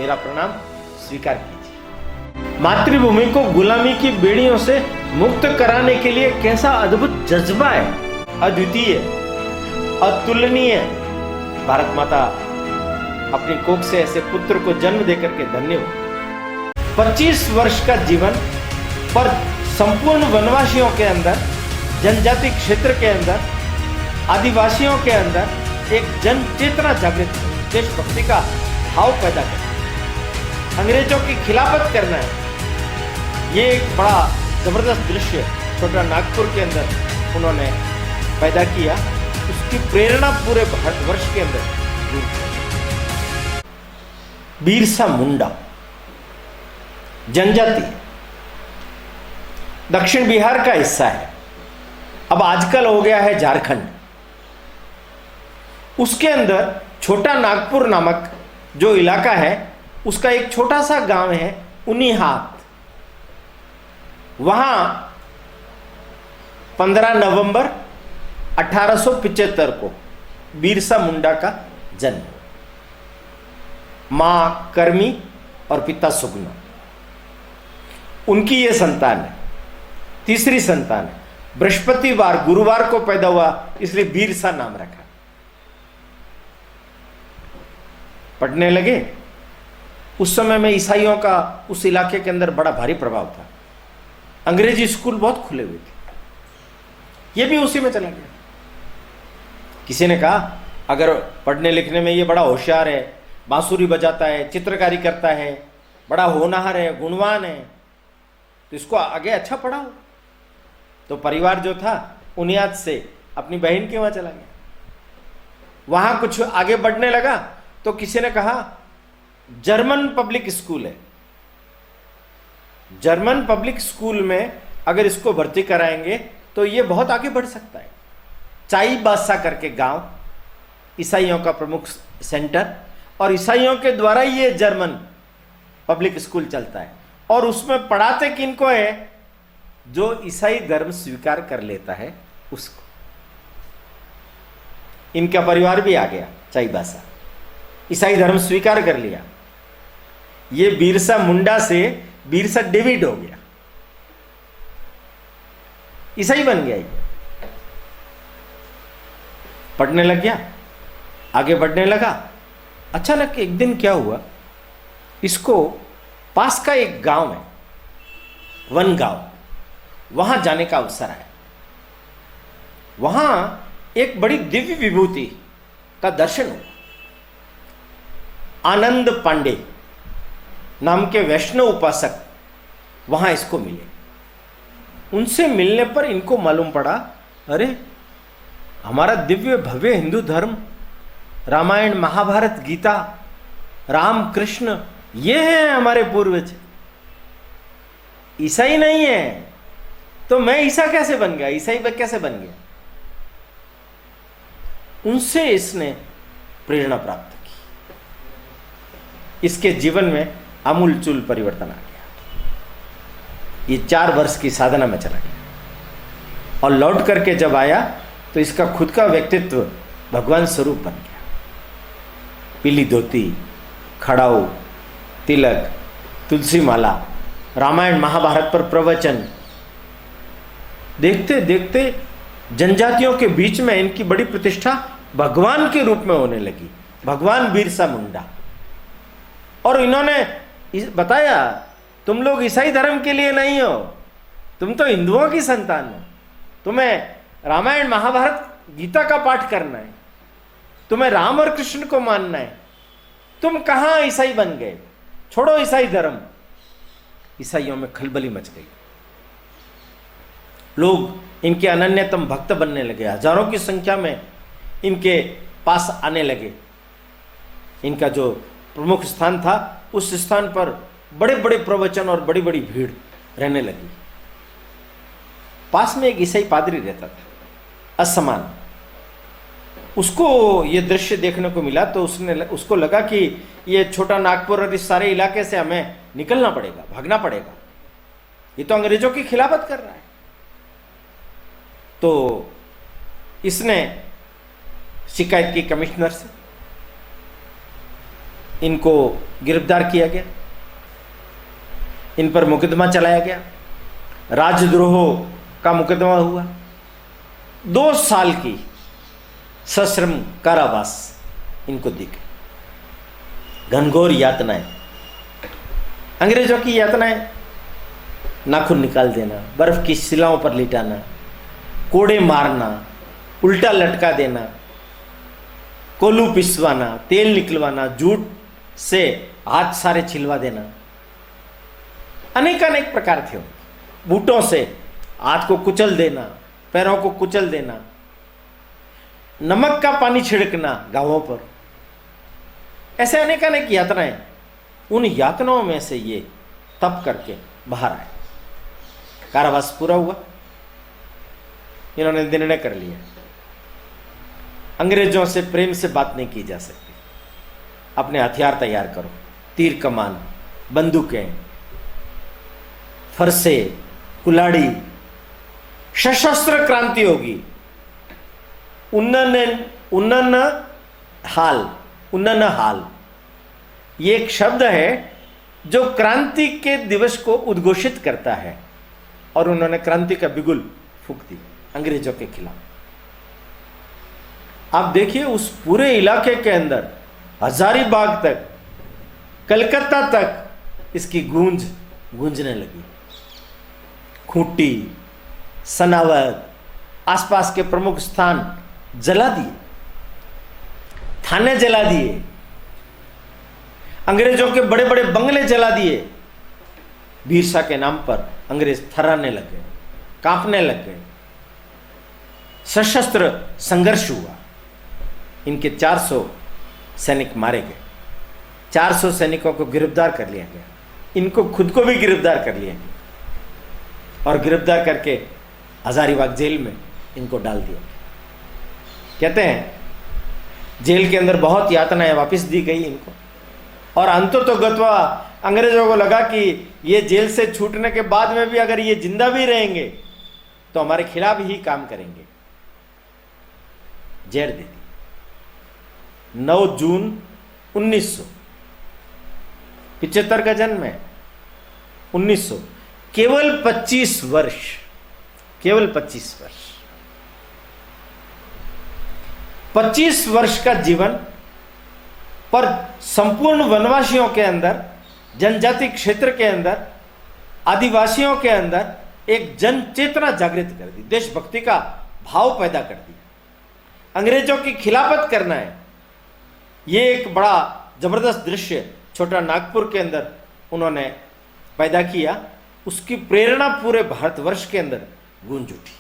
मेरा प्रणाम स्वीकार कीजिए। मातृभूमि को गुलामी की बेड़ियों से मुक्त कराने के लिए कैसा अद्भुत जज्बा है, अद्वितीय, अतुलनीय। भारत माता अपनी कोख से ऐसे पुत्र को जन्म देकर के धन्य हो। 25 वर्ष का जीवन पर संपूर्ण वनवासियों के अंदर, जनजाति क्षेत्र के अंदर, आदिवासियों के अंदर एक जन चेतना जागृत, देशभक्ति का भाव पैदा करना, अंग्रेजों की खिलाफत करना है। ये एक बड़ा जबरदस्त दृश्य छोटा नागपुर के अंदर उन्होंने पैदा किया। उसकी प्रेरणा पूरे भारतवर्ष के अंदर। बिरसा मुंडा जनजाति दक्षिण बिहार का हिस्सा है, अब आजकल हो गया है झारखंड। उसके अंदर छोटा नागपुर नामक जो इलाका है, उसका एक छोटा सा गांव है उनिहात। वहां 15 नवंबर 1875 को बिरसा मुंडा का जन्म। मां कर्मी और पिता सुगना, उनकी यह संतान है, तीसरी संतान है। बृहस्पतिवार गुरुवार को पैदा हुआ, इसलिए बिरसा नाम रखा। पढ़ने लगे। उस समय में ईसाइयों का उस इलाके के अंदर बड़ा भारी प्रभाव था। अंग्रेजी स्कूल बहुत खुले हुए थे, ये भी उसी में चला गया। किसी ने कहा अगर पढ़ने लिखने में ये बड़ा होशियार है, बांसुरी बजाता है, चित्रकारी करता है, बड़ा होनहार है, गुणवान है, तो इसको आगे अच्छा पढ़ाओ। तो परिवार जो था उनियात से अपनी बहन के वहां चला गया। वहां कुछ आगे बढ़ने लगा तो किसी ने कहा जर्मन पब्लिक स्कूल है, जर्मन पब्लिक स्कूल में अगर इसको भर्ती कराएंगे तो ये बहुत आगे बढ़ सकता है। चाईबासा करके गांव, ईसाइयों का प्रमुख सेंटर, और ईसाइयों के द्वारा ये जर्मन पब्लिक स्कूल चलता है। और उसमें पढ़ाते किनको है? जो ईसाई धर्म स्वीकार कर लेता है उसको। इनका परिवार भी आ गया चाईबासा, ईसाई धर्म स्वीकार कर लिया। ये बिरसा मुंडा से बिरसा डेविड हो गया, ईसाई बन गया। पढ़ने लग गया, आगे बढ़ने लगा। अचानक एक दिन क्या हुआ, इसको पास का एक गांव है, वन गांव, वहां जाने का अवसर आया। वहां एक बड़ी दिव्य विभूति का दर्शन हुआ। आनंद पांडे नाम के वैष्णव उपासक वहां इसको मिले। उनसे मिलने पर इनको मालूम पड़ा, अरे हमारा दिव्य भव्य हिंदू धर्म, रामायण महाभारत गीता, राम कृष्ण, ये हैं हमारे पूर्वज, ईसाई नहीं है। तो मैं ईसा कैसे बन गया, ईसाई कैसे बन गया? उनसे इसने प्रेरणा प्राप्त की। इसके जीवन में आमूलचूल परिवर्तन आ गया। ये 4 वर्ष की साधना में चला गया और लौट करके जब आया तो इसका खुद का व्यक्तित्व भगवान स्वरूप बन गया। पीली धोती, खड़ाऊ, तिलक, तुलसी माला, रामायण महाभारत पर प्रवचन। देखते देखते जनजातियों के बीच में इनकी बड़ी प्रतिष्ठा भगवान के रूप में होने लगी, भगवान बिरसा मुंडा। और इन्होंने बताया, तुम लोग ईसाई धर्म के लिए नहीं हो, तुम तो हिंदुओं की संतान हो। तुम्हें रामायण महाभारत गीता का पाठ करना है, तुम्हें राम और कृष्ण को मानना है। तुम कहां ईसाई बन गए? छोड़ो ईसाई धर्म। ईसाइयों में खलबली मच गई। लोग इनके अनन्यतम भक्त बनने लगे, हजारों की संख्या में इनके पास आने लगे। इनका जो प्रमुख स्थान था, उस स्थान पर बड़े बड़े प्रवचन और बड़ी बड़ी भीड़ रहने लगी। पास में एक ईसाई पादरी रहता था, असमान। उसको ये दृश्य देखने को मिला तो उसको लगा कि ये छोटा नागपुर और इस सारे इलाके से हमें निकलना पड़ेगा, भागना पड़ेगा, ये तो अंग्रेजों की खिलाफत कर रहा है। तो इसने शिकायत की कमिश्नर से, इनको गिरफ्तार किया गया, इन पर मुकदमा चलाया गया, राजद्रोह का मुकदमा हुआ, 2 साल की सश्रम कारावास इनको दी गई। घनघोर यातनाएं, अंग्रेजों की यातनाएं, नाखून निकाल देना, बर्फ की शिलाओं पर लिटाना, कोड़े मारना, उल्टा लटका देना, कोलू पिसवाना, तेल निकलवाना, जूट से हाथ सारे छिलवा देना, अनेक प्रकार थे। बूटों से हाथ को कुचल देना, पैरों को कुचल देना, नमक का पानी छिड़कना गांवों पर, ऐसे अनेक यातनाएं। उन यातनाओं में से ये तप करके बाहर आए। कारावास पूरा हुआ, इन्होंने निर्णय कर लिया अंग्रेजों से प्रेम से बात नहीं की जा सकती, अपने हथियार तैयार करो, तीर कमान, बंदूकें, फरसे, कुल्हाड़ी, सशस्त्र क्रांति होगी। उन्नन हाल ये एक शब्द है जो क्रांति के दिवस को उद्घोषित करता है, और उन्होंने क्रांति का बिगुल फूंक दी अंग्रेजों के खिलाफ। आप देखिए उस पूरे इलाके के अंदर हजारीबाग तक, कलकत्ता तक इसकी गूंजने लगी। खूंटी, सनावद, आसपास के प्रमुख स्थान जला दिए, थाने जला दिए, अंग्रेजों के बड़े बड़े बंगले जला दिए। वीरसा के नाम पर अंग्रेज थर्राने लग गए, कांपने लग गए। सशस्त्र संघर्ष हुआ, इनके 400 सैनिक मारे गए, 400 सैनिकों को गिरफ्तार कर लिया गया, इनको खुद को भी गिरफ्तार कर लिया गया, और गिरफ्तार करके हजारीबाग जेल में इनको डाल दिया। कहते हैं जेल के अंदर बहुत यातनाएं वापस दी गई इनको, और अंततोगत्वा अंग्रेजों को लगा कि ये जेल से छूटने के बाद में भी अगर ये जिंदा भी रहेंगे तो हमारे खिलाफ ही काम करेंगे। जेल दे दी। 9 जून 1975 का जन्म है, 1900, केवल 25 वर्ष, केवल 25 वर्ष, 25 वर्ष का जीवन पर संपूर्ण वनवासियों के अंदर, जनजाति क्षेत्र के अंदर, आदिवासियों के अंदर एक जन चेतना जागृत कर दी, देशभक्ति का भाव पैदा कर दी। अंग्रेजों की खिलाफत करना है, ये एक बड़ा जबरदस्त दृश्य छोटा नागपुर के अंदर उन्होंने पैदा किया। उसकी प्रेरणा पूरे भारतवर्ष के अंदर गूंज उठी।